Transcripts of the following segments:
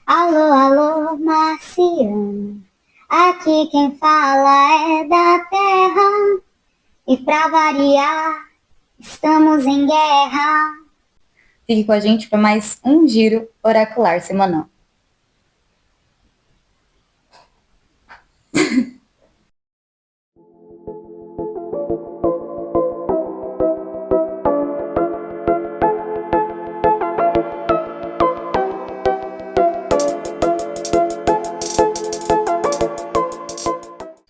Alô, alô, Marciano. Aqui quem fala é da Terra. E pra variar, estamos em guerra. Fique com a gente para mais um giro oracular semanal.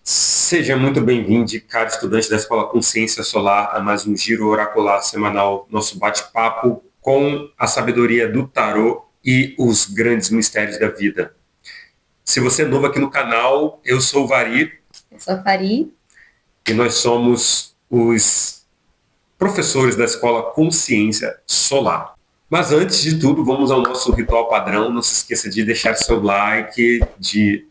Seja muito bem-vindo, caro estudante da Escola Consciência Solar, a mais um giro oracular semanal, nosso bate-papo com a sabedoria do tarô e os grandes mistérios da vida. Se você é novo aqui no canal, eu sou o Vari. Eu sou a Fari. E nós somos os professores da Escola Consciência Solar. Mas antes de tudo, vamos ao nosso ritual padrão. Não se esqueça de deixar seu like, de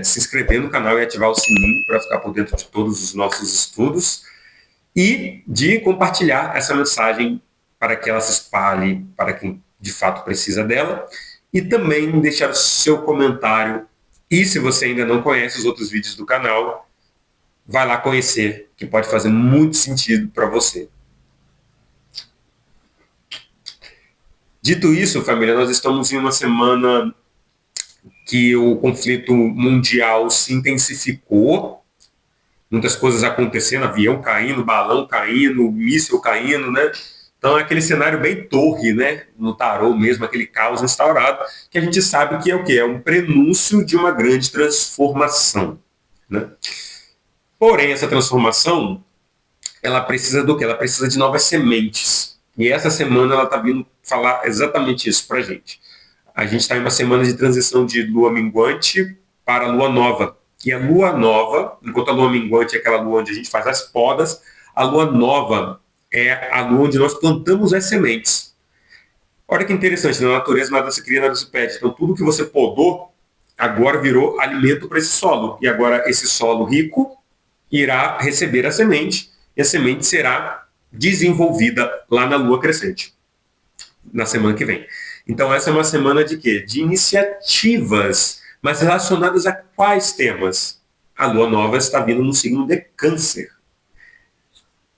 se inscrever no canal e ativar o sininho para ficar por dentro de todos os nossos estudos e de compartilhar essa mensagem para que ela se espalhe para quem de fato precisa dela e também deixar o seu comentário. E se você ainda não conhece os outros vídeos do canal, vai lá conhecer, que pode fazer muito sentido para você. Dito isso, família, nós estamos em uma semana que o conflito mundial se intensificou, muitas coisas acontecendo, avião caindo, balão caindo, míssil caindo, né? Então é aquele cenário bem torre, né? No tarô mesmo, aquele caos instaurado, que a gente sabe que é o quê? É um prenúncio de uma grande transformação, né? Porém, essa transformação, ela precisa do quê? Ela precisa de novas sementes. E essa semana ela está vindo falar exatamente isso para a gente. A gente está em uma semana de transição de lua minguante para lua nova. E a lua nova, enquanto a lua minguante é aquela lua onde a gente faz as podas, a lua nova é a lua onde nós plantamos as sementes. Olha que interessante, na natureza nada se cria, nada se perde. Então tudo que você podou agora virou alimento para esse solo. E agora esse solo rico irá receber a semente e a semente será desenvolvida lá na lua crescente, na semana que vem. Então essa é uma semana de quê? De iniciativas, mas relacionadas a quais temas? A lua nova está vindo no signo de Câncer.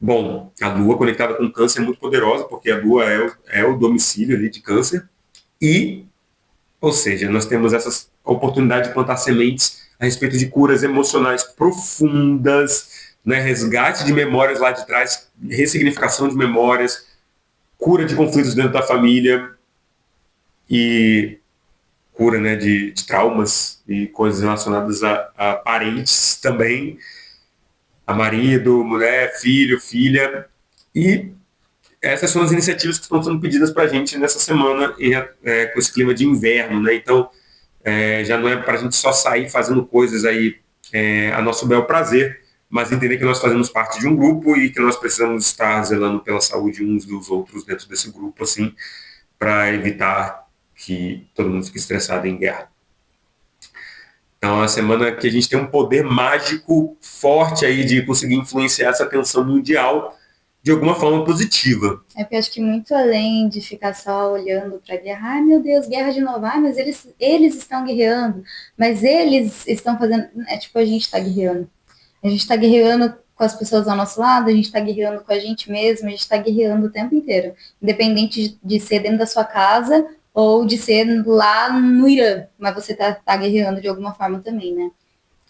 Bom, a lua conectada com Câncer é muito poderosa, porque a lua é o domicílio ali de Câncer, e, ou seja, nós temos essa oportunidade de plantar sementes a respeito de curas emocionais profundas, né, resgate de memórias lá de trás, ressignificação de memórias, cura de conflitos dentro da família e cura, né, de traumas e coisas relacionadas a parentes também, a marido, mulher, filho, filha. E essas são as iniciativas que estão sendo pedidas para a gente nessa semana com esse clima de inverno, né? Então, já não é para a gente só sair fazendo coisas aí a nosso bel prazer, mas entender que nós fazemos parte de um grupo e que nós precisamos estar zelando pela saúde uns dos outros dentro desse grupo, assim, para evitar que todo mundo fique estressado em guerra. Então, é uma semana que a gente tem um poder mágico forte aí de conseguir influenciar essa tensão mundial de alguma forma positiva. É porque eu acho que muito além de ficar só olhando para a guerra, ai meu Deus, guerra de novo, ai, mas eles estão guerreando, mas eles estão fazendo. É tipo, a gente está guerreando. A gente está guerreando com as pessoas ao nosso lado, a gente está guerreando com a gente mesmo, a gente está guerreando o tempo inteiro. Independente de ser dentro da sua casa ou de ser lá no Irã, mas você tá guerreando de alguma forma também, né?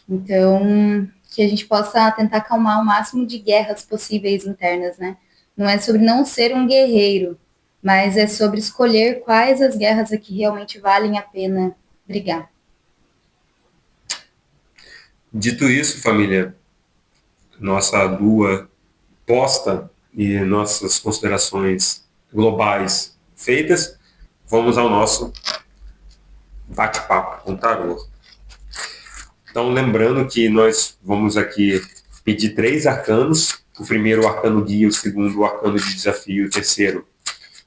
Então, que a gente possa tentar acalmar o máximo de guerras possíveis internas, né? Não é sobre não ser um guerreiro, mas é sobre escolher quais as guerras aqui realmente valem a pena brigar. Dito isso, família, nossa lua posta e nossas considerações globais feitas, vamos ao nosso bate-papo com o tarô. Então, lembrando que nós vamos aqui pedir 3 arcanos, o primeiro o arcano guia, o segundo o arcano de desafio, o terceiro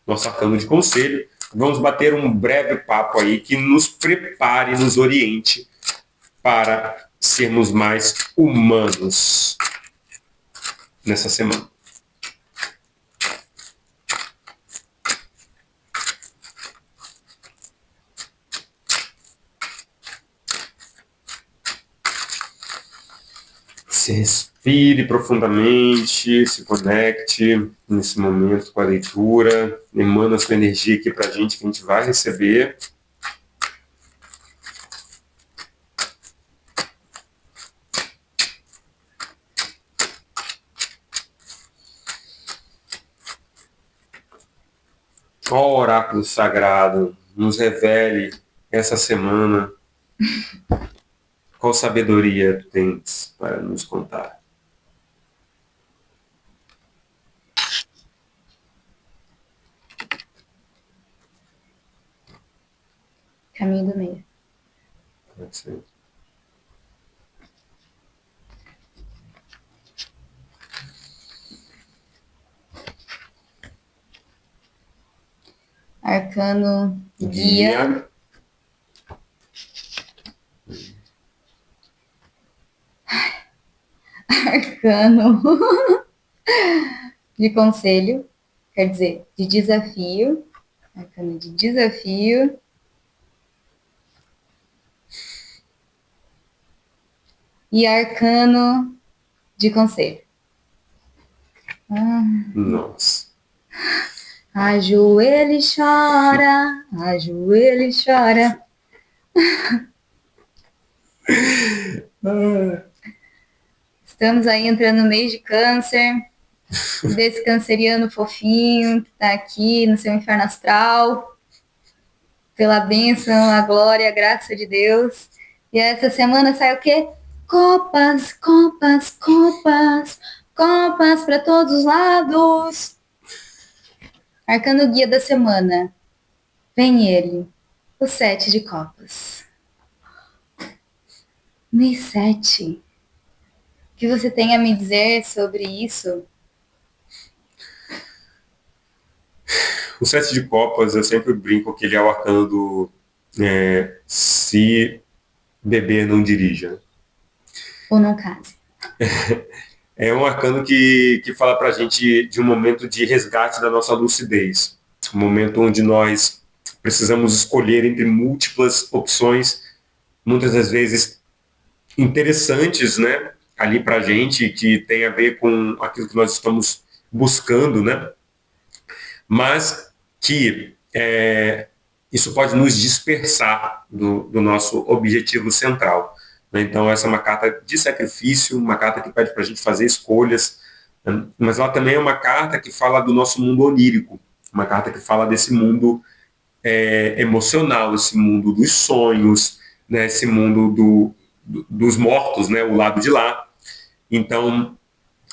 nosso arcano de conselho. Vamos bater um breve papo aí que nos prepare, nos oriente para sermos mais humanos nessa semana. Respire profundamente, se conecte nesse momento com a leitura, emana sua energia aqui para a gente, que a gente vai receber. Ó oráculo sagrado, nos revele essa semana qual sabedoria tens para nos contar. Caminho do meio. Pode ser. Arcano guia. Arcano de conselho, quer dizer, de desafio. Arcano de desafio. E arcano de conselho. Nossa. Ajoelha e chora, ajoelha e chora. Estamos aí entrando no mês de câncer, desse canceriano fofinho que tá aqui no seu inferno astral, pela bênção, a glória, a graça de Deus. E essa semana sai o quê? Copas, copas, copas, copas para todos os lados. Arcano guia da semana. Vem ele, o 7 de copas. Mês 7. O que você tem a me dizer sobre isso? O 7 de copas, eu sempre brinco que ele é o arcano do se beber não dirija. Ou não case. É um arcano que fala para a gente de um momento de resgate da nossa lucidez. Um momento onde nós precisamos escolher entre múltiplas opções, muitas das vezes interessantes, né, ali para a gente, que tem a ver com aquilo que nós estamos buscando, né, mas que isso pode nos dispersar do nosso objetivo central. Né? Então, essa é uma carta de sacrifício, uma carta que pede para a gente fazer escolhas, né? Mas ela também é uma carta que fala do nosso mundo onírico, uma carta que fala desse mundo emocional, esse mundo dos sonhos, né? Esse mundo dos mortos, né? O lado de lá. Então,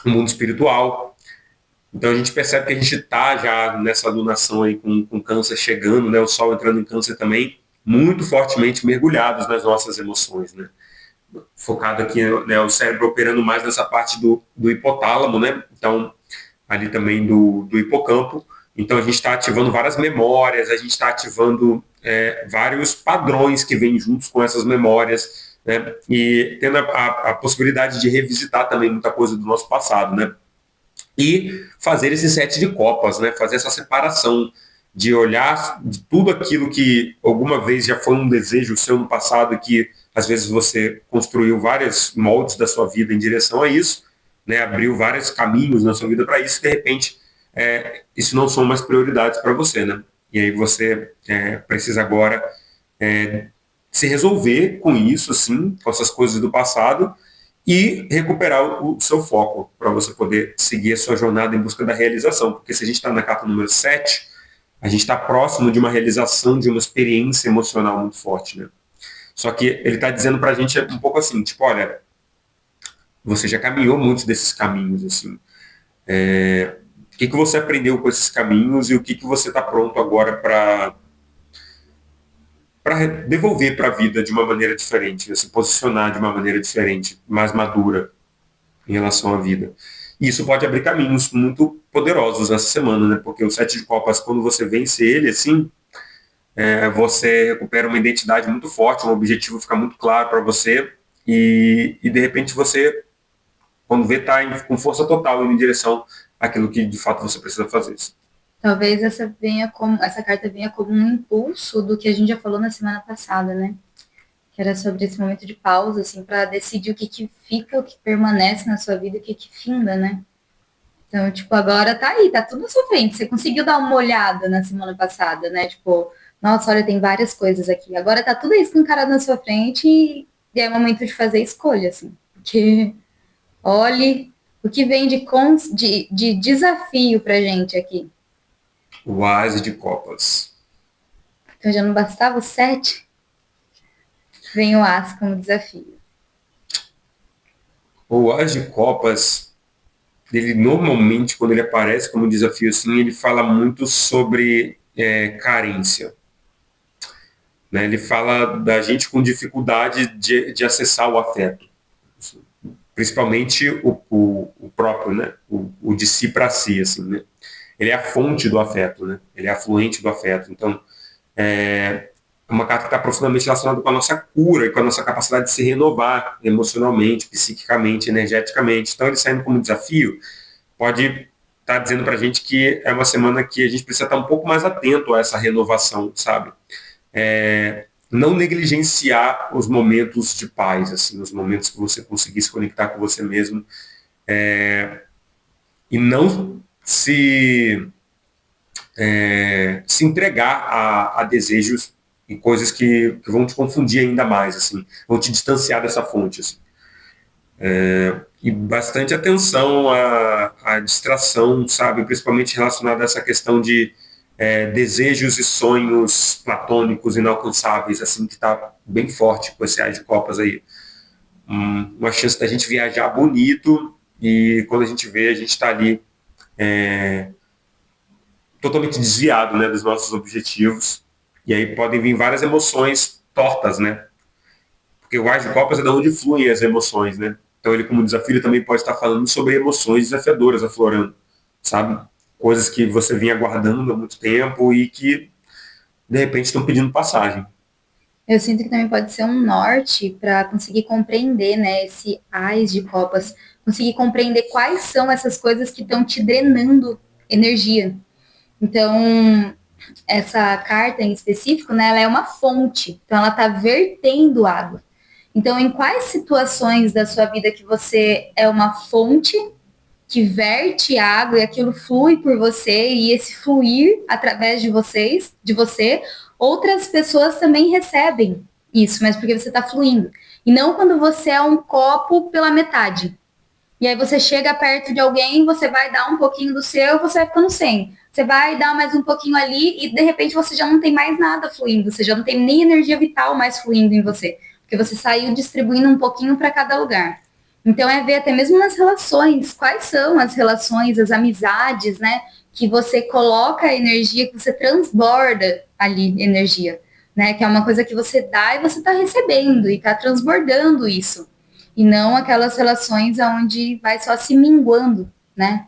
o mundo espiritual. Então a gente percebe que a gente está já nessa alunação aí com câncer chegando, né? O sol entrando em câncer também, muito fortemente mergulhados nas nossas emoções, né? Focado aqui, né, o cérebro operando mais nessa parte do hipotálamo, né? Então, ali também do hipocampo. Então a gente está ativando várias memórias, a gente está ativando vários padrões que vêm juntos com essas memórias, né? E tendo a possibilidade de revisitar também muita coisa do nosso passado, né? E fazer esse 7 de copas, né? Fazer essa separação de olhar de tudo aquilo que alguma vez já foi um desejo seu no passado, que às vezes você construiu vários moldes da sua vida em direção a isso, né? Abriu vários caminhos na sua vida para isso, e de repente isso não são mais prioridades para você, né? E aí você precisa agora se resolver com isso, sim, com essas coisas do passado, e recuperar o seu foco para você poder seguir a sua jornada em busca da realização. Porque se a gente está na carta número 7, a gente está próximo de uma realização, de uma experiência emocional muito forte, né? Só que ele está dizendo para a gente um pouco assim, tipo, olha, você já caminhou muitos desses caminhos, assim. O que você aprendeu com esses caminhos e o que você está pronto agora para devolver para a vida de uma maneira diferente, né? Se posicionar de uma maneira diferente, mais madura em relação à vida. E isso pode abrir caminhos muito poderosos essa semana, né? Porque o 7 de copas, quando você vence ele, assim, você recupera uma identidade muito forte, um objetivo fica muito claro para você, e de repente você, quando vê, está com força total indo em direção àquilo que de fato você precisa fazer. Talvez essa carta venha como um impulso do que a gente já falou na semana passada, né? que era sobre esse momento de pausa, assim, para decidir o que que fica, o que permanece na sua vida, o que que finda, né? Então, tipo, agora tá aí, tá tudo na sua frente. Você conseguiu dar uma olhada na semana passada, né? Tipo, nossa, olha, tem várias coisas aqui. Agora tá tudo isso escancarado na sua frente e é momento de fazer escolha, assim. Porque olhe o que vem de desafio pra gente aqui. O As de Copas. Então já não bastava o 7, vem o As como desafio. O As de Copas, ele normalmente, quando ele aparece como desafio assim, ele fala muito sobre carência. Né? Ele fala da gente com dificuldade de acessar o afeto. Principalmente o próprio, né? O de si para si, assim, né? Ele é a fonte do afeto, né? Ele é a fluente do afeto. Então, é uma carta que está profundamente relacionada com a nossa cura e com a nossa capacidade de se renovar emocionalmente, psiquicamente, energeticamente. Então, ele saindo como desafio, pode estar dizendo para a gente que é uma semana que a gente precisa estar um pouco mais atento a essa renovação, sabe? Não negligenciar os momentos de paz, assim, os momentos que você conseguir se conectar com você mesmo, e não se entregar a desejos e coisas que vão te confundir ainda mais, assim, vão te distanciar dessa fonte, assim. E bastante atenção à distração, sabe, principalmente relacionada a essa questão de desejos e sonhos platônicos inalcançáveis, assim, que está bem forte com esse Ais de Copas aí. Uma chance da gente viajar bonito e quando a gente vê, a gente está ali totalmente desviado, né, dos nossos objetivos. E aí podem vir várias emoções tortas, né? Porque o Ás de Copas é de onde fluem as emoções, né? Então ele, como desafio, ele também pode estar falando sobre emoções desafiadoras aflorando, sabe? Coisas que você vinha guardando há muito tempo e que, de repente, estão pedindo passagem. Eu sinto que também pode ser um norte para conseguir compreender, né, esse Ais de Copas, conseguir compreender quais são essas coisas que estão te drenando energia. Então, essa carta em específico, né, ela é uma fonte, então ela está vertendo água. Então, em quais situações da sua vida que você é uma fonte que verte água e aquilo flui por você e esse fluir através de você, outras pessoas também recebem isso, mas porque você está fluindo. E não quando você é um copo pela metade. E aí você chega perto de alguém, você vai dar um pouquinho do seu, você vai ficando sem. Você vai dar mais um pouquinho ali e de repente você já não tem mais nada fluindo, você já não tem nem energia vital mais fluindo em você, porque você saiu distribuindo um pouquinho para cada lugar. Então é ver até mesmo nas relações, quais são as relações, as amizades, né, que você coloca energia, que você transborda ali energia, né, que é uma coisa que você dá e você está recebendo e está transbordando isso e não aquelas relações onde vai só se minguando, né?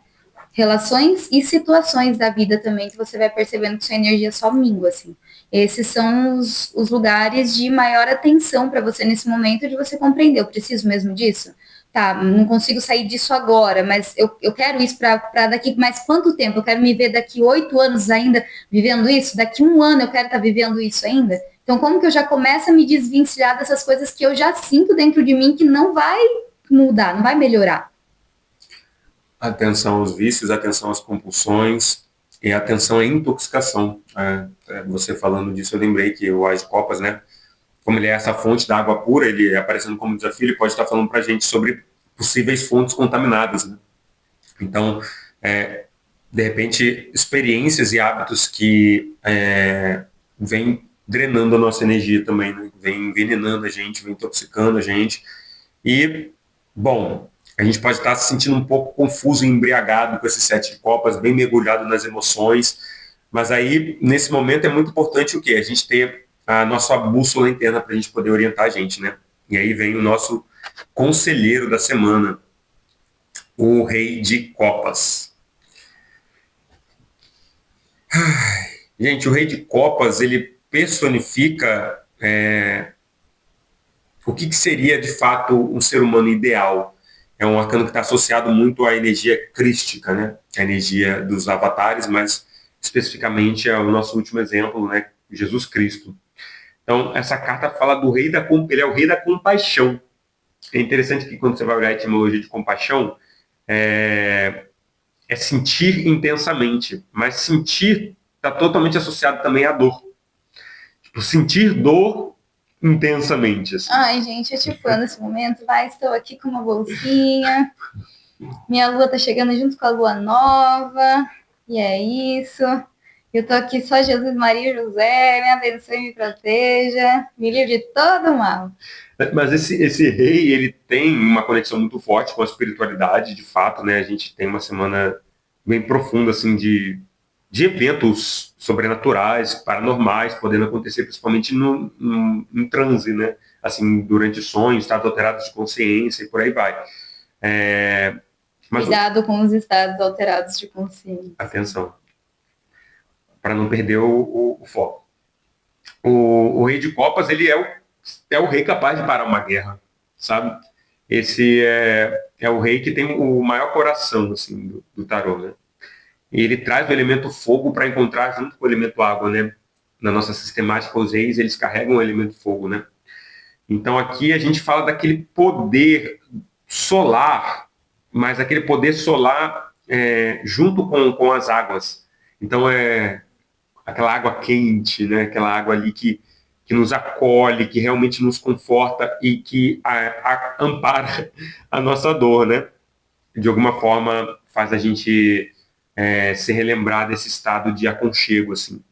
Relações e situações da vida também que você vai percebendo que sua energia só mingua, assim. Esses são os lugares de maior atenção para você nesse momento de você compreender. Eu preciso mesmo disso? Tá, não consigo sair disso agora, mas eu quero isso para daqui mais quanto tempo? Eu quero me ver daqui 8 anos ainda vivendo isso? Daqui um ano eu quero estar vivendo isso ainda? Então, como que eu já começo a me desvencilhar dessas coisas que eu já sinto dentro de mim que não vai mudar, não vai melhorar? Atenção aos vícios, atenção às compulsões e atenção à intoxicação. Você falando disso, eu lembrei que o Ás de Copas, né? Como ele é essa fonte da água pura, ele aparecendo como desafio, ele pode estar falando para a gente sobre possíveis fontes contaminadas, né? Então, de repente, experiências e hábitos que vêm drenando a nossa energia também, né? Vem envenenando a gente, vem intoxicando a gente. E, bom, a gente pode estar se sentindo um pouco confuso e embriagado com esse 7 de copas, bem mergulhado nas emoções. Mas aí, nesse momento, é muito importante o quê? A gente ter a nossa bússola interna para a gente poder orientar a gente, né? E aí vem o nosso conselheiro da semana, o Rei de Copas. Gente, o Rei de Copas, ele personifica o que seria, de fato, um ser humano ideal. É um arcano que está associado muito à energia crística, né? A energia dos avatares, mas especificamente ao nosso último exemplo, né? Jesus Cristo. Então, essa carta fala do rei ele é o rei da compaixão. É interessante que quando você vai olhar a etimologia de compaixão, é, é sentir intensamente, mas sentir está totalmente associado também à dor. Tipo, sentir dor intensamente, assim. Ai, gente, eu tipo, nesse momento, vai, estou aqui com uma bolsinha, minha lua tá chegando junto com a lua nova, e é isso. Eu tô aqui só Jesus, Maria e José, me abençoe e me proteja, me livre de todo mal. Mas esse rei, ele tem uma conexão muito forte com a espiritualidade, de fato, né? A gente tem uma semana bem profunda, assim, de eventos sobrenaturais, paranormais, podendo acontecer principalmente em transe, né? Assim, durante sonhos, estados alterados de consciência e por aí vai. É, mas, Cuidado com os estados alterados de consciência. atenção, para não perder o foco. O rei de copas, ele é o rei capaz de parar uma guerra, sabe? Esse é o rei que tem o maior coração, assim, do tarô, né? E ele traz o elemento fogo para encontrar junto com o elemento água, né? Na nossa sistemática, os reis, eles carregam o elemento fogo, né? Então aqui a gente fala daquele poder solar, mas aquele poder solar junto com as águas. Então é aquela água quente, né? Aquela água ali que nos acolhe, que realmente nos conforta e que ampara a nossa dor, né? De alguma forma faz a gente se relembrar desse estado de aconchego, assim.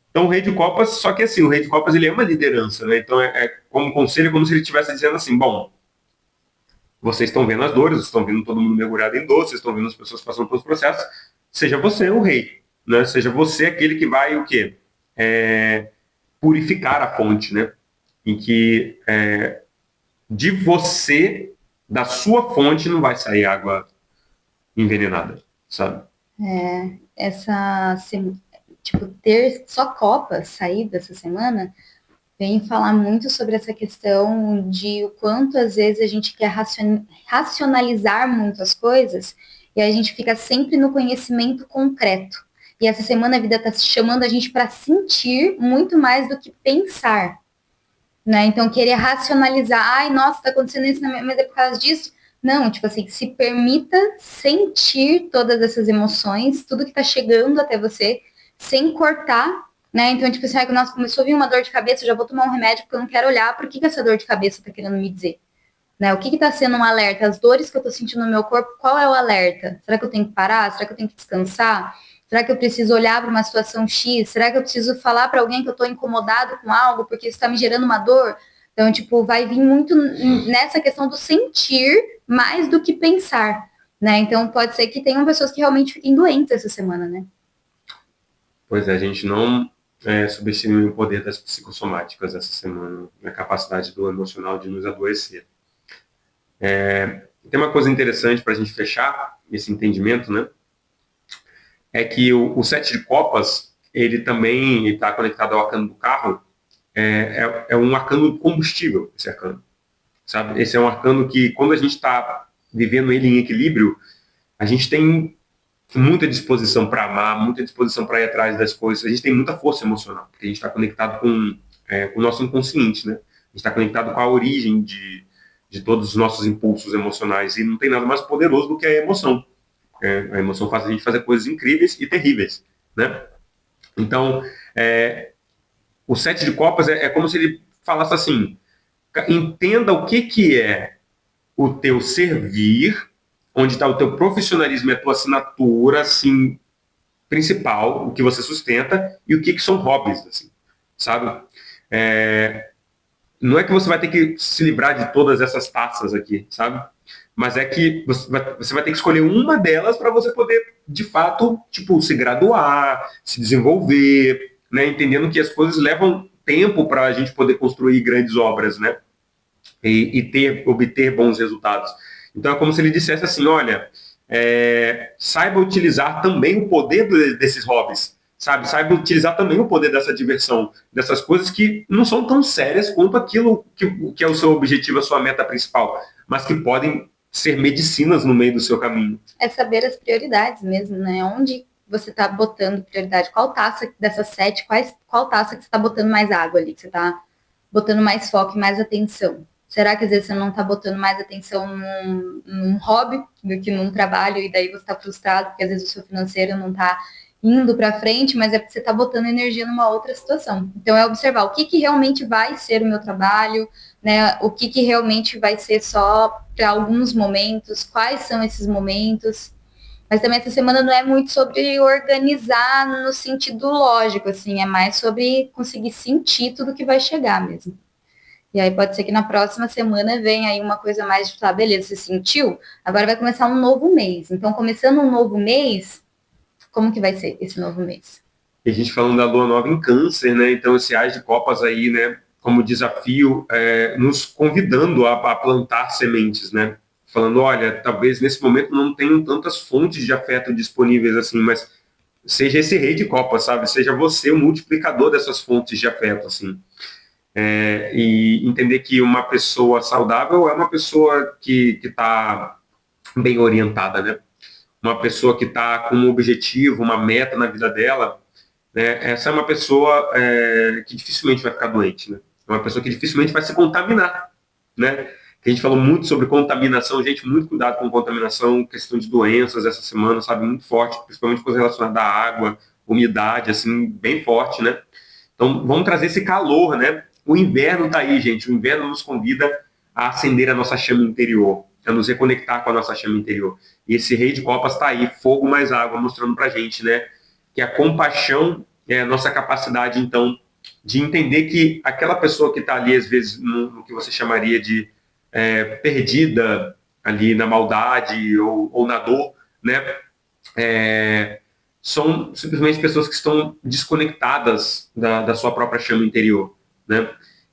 Então o Rei de Copas, só que assim, o Rei de Copas ele é uma liderança, né? Então como conselho, é como se ele estivesse dizendo assim, bom, vocês estão vendo as dores, vocês estão vendo todo mundo mergulhado em dor, vocês estão vendo as pessoas passando pelos processos, seja você o rei, né? Seja você aquele que vai o quê? Purificar a fonte, né? Em que de você, da sua fonte, não vai sair água envenenada, sabe? Essa, tipo, ter só copas saída essa semana vem falar muito sobre essa questão de o quanto às vezes a gente quer racionalizar muitas coisas e a gente fica sempre no conhecimento concreto. E essa semana a vida está chamando a gente para sentir muito mais do que pensar. Né? Então, querer racionalizar, ai, nossa, está acontecendo isso, mas é por causa disso. Não, tipo assim, se permita sentir todas essas emoções, tudo que está chegando até você, sem cortar, né? Então, tipo assim, nossa, começou a vir uma dor de cabeça, eu já vou tomar um remédio porque eu não quero olhar para o que essa dor de cabeça está querendo me dizer. Né? O que está sendo um alerta? As dores que eu estou sentindo no meu corpo, qual é o alerta? Será que eu tenho que parar? Será que eu tenho que descansar? Será que eu preciso olhar para uma situação X? Será que eu preciso falar para alguém que eu estou incomodado com algo porque isso está me gerando uma dor? Então, tipo, vai vir muito nessa questão do sentir mais do que pensar, né? Então, pode ser que tenham pessoas que realmente fiquem doentes essa semana, né? Pois é, a gente não subestime o poder das psicossomáticas essa semana, a capacidade do emocional de nos adoecer. Tem uma coisa interessante para a gente fechar esse entendimento, né? É que o sete de copas, ele também está conectado ao arcano do carro, é um arcano combustível, esse arcano, sabe? Esse é um arcano que, quando a gente está vivendo ele em equilíbrio, a gente tem muita disposição para amar, muita disposição para ir atrás das coisas, a gente tem muita força emocional, porque a gente está conectado com o nosso inconsciente, né? A gente está conectado com a origem de todos os nossos impulsos emocionais, e não tem nada mais poderoso do que a emoção. A emoção faz a gente fazer coisas incríveis e terríveis, né? Então, o sete de copas é como se ele falasse assim, entenda o que é o teu servir, onde está o teu profissionalismo e a tua assinatura, assim, principal, o que você sustenta, e o que são hobbies, assim, sabe? Não é que você vai ter que se livrar de todas essas taças aqui, sabe? Mas é que você vai ter que escolher uma delas para você poder, de fato, tipo, se graduar, se desenvolver, né? Entendendo que as coisas levam tempo para a gente poder construir grandes obras, né? E obter bons resultados. Então é como se ele dissesse assim, olha, saiba utilizar também o poder desses hobbies, sabe? Saiba utilizar também o poder dessa diversão, dessas coisas que não são tão sérias quanto aquilo que é o seu objetivo, a sua meta principal, mas que podem ser medicinas no meio do seu caminho. É saber as prioridades mesmo, né? Onde você está botando prioridade? Qual taça dessas 7, qual taça que você está botando mais água ali, que você está botando mais foco e mais atenção? Será que às vezes você não está botando mais atenção num hobby do que num trabalho e daí você está frustrado porque às vezes o seu financeiro não está indo para frente, mas é porque você está botando energia numa outra situação. Então é observar o que realmente vai ser o meu trabalho, né? O que realmente vai ser só para alguns momentos, quais são esses momentos. Mas também essa semana não é muito sobre organizar no sentido lógico, assim, é mais sobre conseguir sentir tudo que vai chegar mesmo. E aí pode ser que na próxima semana venha aí uma coisa mais de, tá, beleza, você sentiu? Agora vai começar um novo mês. Então, começando um novo mês, como que vai ser esse novo mês? E a gente falando da lua nova em câncer, né? Então esse Ás de Copas aí, né? Como desafio, nos convidando a plantar sementes, né? Falando, olha, talvez nesse momento não tenham tantas fontes de afeto disponíveis assim, mas seja esse rei de copas, sabe? Seja você o multiplicador dessas fontes de afeto, assim. E entender que uma pessoa saudável é uma pessoa que está bem orientada, né? Uma pessoa que está com um objetivo, uma meta na vida dela, né? Essa é uma pessoa que dificilmente vai ficar doente, né? É uma pessoa que dificilmente vai se contaminar, né? Que a gente falou muito sobre contaminação, gente, muito cuidado com contaminação, questão de doenças essa semana, sabe, muito forte, principalmente coisas relacionadas à água, umidade, assim, bem forte, né? Então, vamos trazer esse calor, né? O inverno tá aí, gente. O inverno nos convida a acender a nossa chama interior, a nos reconectar com a nossa chama interior. E esse rei de copas está aí, fogo mais água, mostrando pra gente, né? Que a compaixão é a nossa capacidade, então, de entender que aquela pessoa que está ali, às vezes, no que você chamaria de perdida ali na maldade ou na dor, né? É, são simplesmente pessoas que estão desconectadas da sua própria chama interior, né?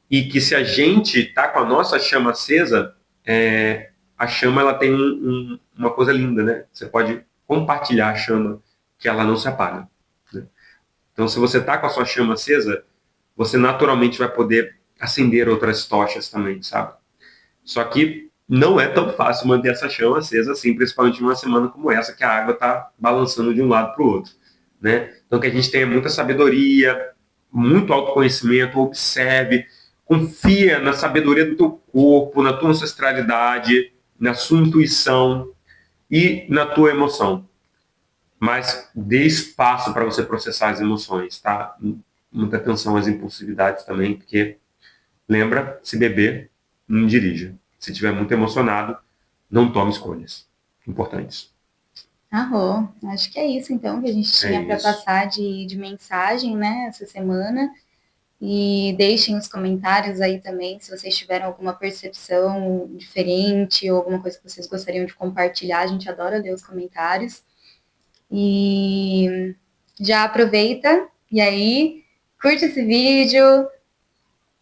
E que se a gente está com a nossa chama acesa, a chama ela tem uma coisa linda, né? Você pode compartilhar a chama que ela não se apaga, né? Então, se você está com a sua chama acesa, você naturalmente vai poder acender outras tochas também, sabe? Só que não é tão fácil manter essa chama acesa assim, principalmente numa semana como essa, que a água está balançando de um lado para o outro, né? Então, que a gente tenha muita sabedoria, muito autoconhecimento, observe, confia na sabedoria do teu corpo, na tua ancestralidade, na sua intuição e na tua emoção. Mas dê espaço para você processar as emoções, tá? Muita atenção às impulsividades também, porque lembra, se beber, não dirija. Se estiver muito emocionado, não tome escolhas importantes. Arro, acho que é isso então que a gente É tinha para isso. passar de mensagem, né, essa semana. E deixem os comentários aí também se vocês tiveram alguma percepção diferente ou alguma coisa que vocês gostariam de compartilhar. A gente adora ler os comentários. E já aproveita e aí curte esse vídeo,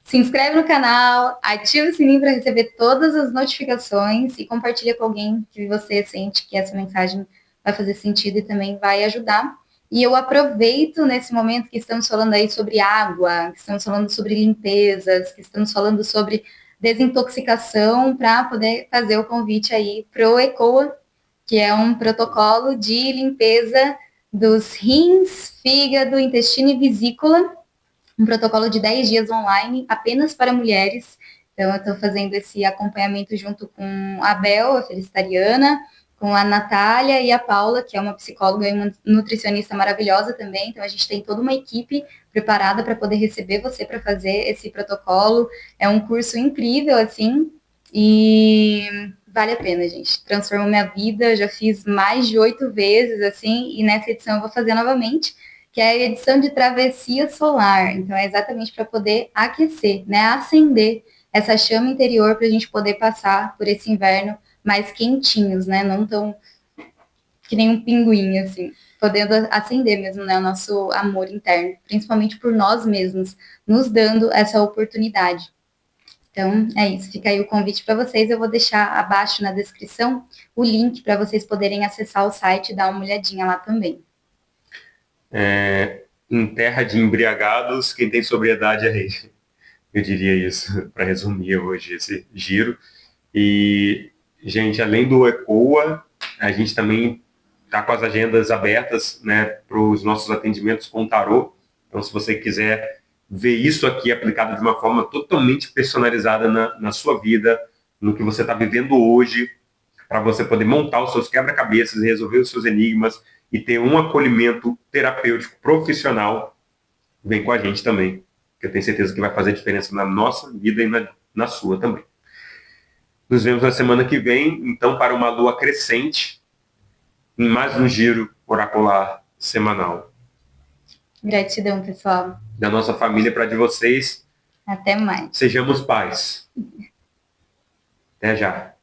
se inscreve no canal, ativa o sininho para receber todas as notificações e compartilha com alguém que você sente que essa mensagem vai fazer sentido e também vai ajudar. E eu aproveito nesse momento que estamos falando aí sobre água, que estamos falando sobre limpezas, que estamos falando sobre desintoxicação, para poder fazer o convite aí para o ECOA, que é um protocolo de limpeza dos rins, fígado, intestino e vesícula, um protocolo de 10 dias online, apenas para mulheres. Então, eu estou fazendo esse acompanhamento junto com a Bel, a felicitariana, com a Natália e a Paula, que é uma psicóloga e uma nutricionista maravilhosa também. Então, a gente tem toda uma equipe preparada para poder receber você para fazer esse protocolo. É um curso incrível, assim, e vale a pena, gente. Transformou minha vida, já fiz mais de 8 vezes, assim, e nessa edição eu vou fazer novamente, que é a edição de travessia solar. Então, é exatamente para poder aquecer, né? Acender essa chama interior para a gente poder passar por esse inverno mais quentinhos, né? Não tão que nem um pinguim, assim. Podendo acender mesmo, né? O nosso amor interno, principalmente por nós mesmos, nos dando essa oportunidade. Então, é isso. Fica aí o convite para vocês. Eu vou deixar abaixo na descrição o link para vocês poderem acessar o site e dar uma olhadinha lá também. Em terra de embriagados, quem tem sobriedade é rei. Eu diria isso, para resumir hoje esse giro. E, gente, além do ECOA, a gente também tá com as agendas abertas, né, para os nossos atendimentos com tarô. Então, se você quiser ver isso aqui aplicado de uma forma totalmente personalizada na sua vida, no que você está vivendo hoje, para você poder montar os seus quebra-cabeças e resolver os seus enigmas e ter um acolhimento terapêutico profissional, vem com a gente também, que eu tenho certeza que vai fazer diferença na nossa vida e na sua também. Nos vemos na semana que vem, então, para uma lua crescente, em mais um giro oracular semanal. Gratidão, pessoal. Da nossa família para de vocês. Até mais. Sejamos paz. Até já.